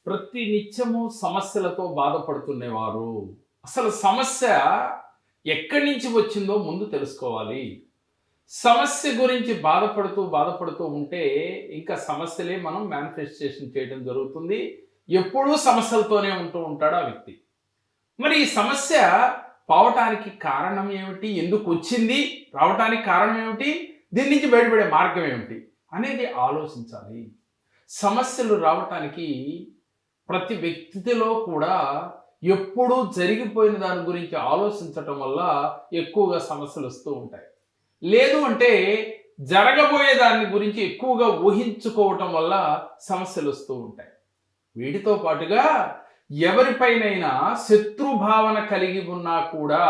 ప్రతి నిత్యము సమస్యలతో బాధపడుతున్నవారు. అసలు సమస్య ఎక్కడి నుంచి వచ్చిందో ముందు తెలుసుకోవాలి. సమస్య గురించి బాధపడుతూ ఉంటే ఇంకా సమస్యలే మనం మేనిఫెస్టేషన్ చేయడం జరుగుతుంది. ఎప్పుడూ సమస్యలతోనే ఉంటూ ఉంటాడు ఆ వ్యక్తి. మరి ఈ సమస్య పోవటానికి కారణం ఏమిటి? ఎందుకు వచ్చింది? రావటానికి కారణం ఏమిటి? దీని నుంచి బయటపడే మార్గం ఏమిటి? అనేది ఆలోచించాలి. సమస్యలు రావటానికి ప్రతి వ్యక్తిలో కూడా ఎప్పుడూ జరిగిపోయిన దాని గురించి ఆలోచించటం వల్ల ఎక్కువగా సమస్యలు వస్తూ ఉంటాయి. లేదు అంటే జరగబోయే దాని గురించి ఎక్కువగా ఊహించుకోవటం వల్ల సమస్యలు వస్తూ ఉంటాయి. వీటితో పాటుగా ఎవరిపైనైనా శత్రుభావన కలిగి ఉన్నా కూడా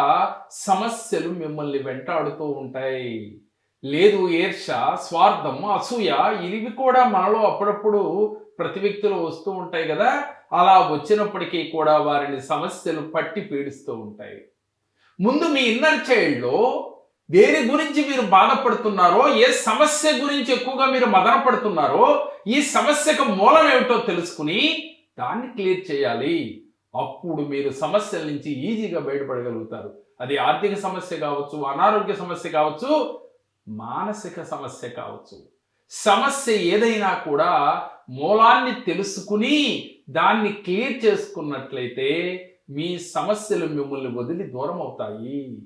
సమస్యలు మిమ్మల్ని వెంటాడుతూ ఉంటాయి. లేదు ఈర్ష, స్వార్థం, అసూయ ఇవి కూడా మనలో అప్పుడప్పుడు ప్రతి వ్యక్తిలో వస్తూ ఉంటాయి కదా. అలా వచ్చినప్పటికీ కూడా వారిని సమస్యలు పట్టి పీడిస్తూ ఉంటాయి. ముందు మీ ఇన్నర్ చైల్డ్లో దేని గురించి మీరు బాధపడుతున్నారో, ఏ సమస్య గురించి ఎక్కువగా మీరు మదన పడుతున్నారో, ఈ సమస్యకు మూలం ఏమిటో తెలుసుకుని దాన్ని క్లియర్ చేయాలి. అప్పుడు మీరు సమస్యల నుంచి ఈజీగా బయటపడగలుగుతారు. అది ఆర్థిక సమస్య కావచ్చు, అనారోగ్య సమస్య కావచ్చు, మానసిక సమస్య కావచ్చు. సమస్య ఏదైనా కూడా మూలాన్ని తెలుసుకుని దాన్ని క్లియర్ చేసుకున్నట్లయితే మీ సమస్యలు మిమ్మల్ని వదిలి దూరం అవుతాయి.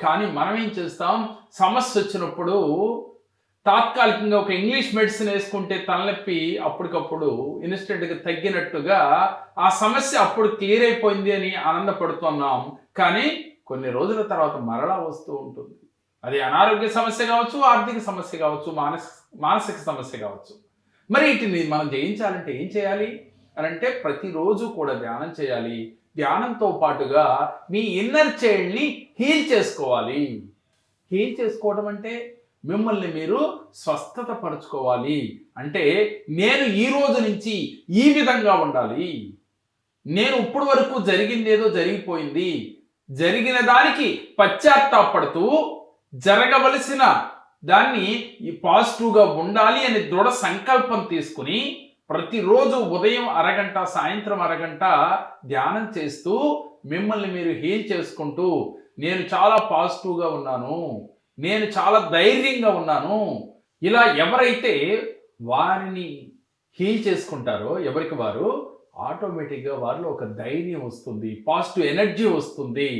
కానీ మనం ఏం చేస్తాం? సమస్య వచ్చినప్పుడు తాత్కాలికంగా ఒక ఇంగ్లీష్ మెడిసిన్ వేసుకుంటే తలనొప్పి అప్పటికప్పుడు ఇన్స్టెంట్గా తగ్గినట్టుగా ఆ సమస్య అప్పుడు క్లియర్ అయిపోయింది అని ఆనందపడుతున్నాం. కానీ కొన్ని రోజుల తర్వాత మరలా వస్తూ ఉంటుంది. అది అనారోగ్య సమస్య కావచ్చు, ఆర్థిక సమస్య కావచ్చు, మానసిక సమస్య కావచ్చు. మరి వీటిని మనం జయించాలంటే ఏం చేయాలి అని అంటే ప్రతిరోజు కూడా ధ్యానం చేయాలి. ధ్యానంతో పాటుగా మీ ఇన్నర్ చైల్డ్ని హీల్ చేసుకోవాలి. హీల్ చేసుకోవడం అంటే మిమ్మల్ని మీరు స్వస్థత పరుచుకోవాలి. అంటే నేను ఈ రోజు నుంచి ఈ విధంగా ఉండాలి. నేను ఇప్పుడు వరకు జరిగిందేదో జరిగిపోయింది. జరిగిన దానికి పశ్చాత్తాపడుతూ జరగవలసిన దాన్ని పాజిటివ్గా ఉండాలి అని దృఢ సంకల్పం తీసుకుని ప్రతిరోజు ఉదయం అరగంట, సాయంత్రం అరగంట ధ్యానం చేస్తూ మిమ్మల్ని మీరు హీల్ చేసుకుంటూ నేను చాలా పాజిటివ్గా ఉన్నాను, నేను చాలా ధైర్యంగా ఉన్నాను, ఇలా ఎవరైతే వారిని హీల్ చేసుకుంటారో ఎవరికి వారు ఆటోమేటిక్గా వారిలో ఒక ధైర్యం వస్తుంది, పాజిటివ్ ఎనర్జీ వస్తుంది.